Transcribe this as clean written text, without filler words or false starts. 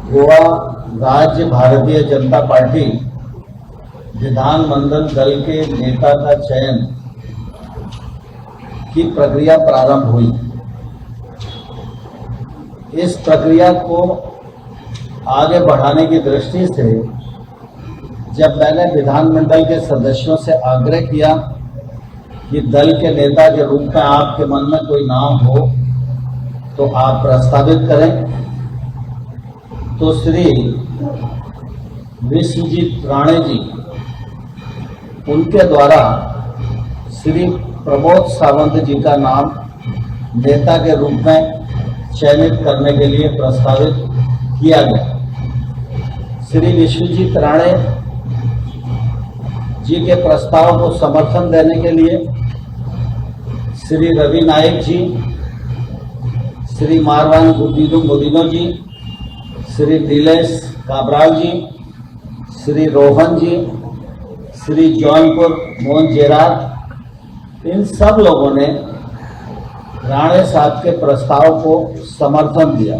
गोवा राज्य भारतीय जनता पार्टी विधानमंडल दल के नेता का चयन की प्रक्रिया प्रारंभ हुई। इस प्रक्रिया को आगे बढ़ाने की दृष्टि से जब मैंने विधानमंडल के सदस्यों से आग्रह किया कि दल के नेता के रूप में आपके मन में कोई नाम हो तो आप प्रस्तावित करें, तो श्री विश्वजीत राणे जी उनके द्वारा श्री प्रमोद सावंत जी का नाम नेता के रूप में चयनित करने के लिए प्रस्तावित किया गया। श्री विश्वजीत राणे जी के प्रस्ताव को समर्थन देने के लिए श्री रवि नायक जी, श्री मारवान गुदिनो जी, श्री नीलेश काबराल जी, श्री रोहन जी, श्री जौनपुर मोहन जेरात, इन सब लोगों ने राणे साहब के प्रस्ताव को समर्थन दिया।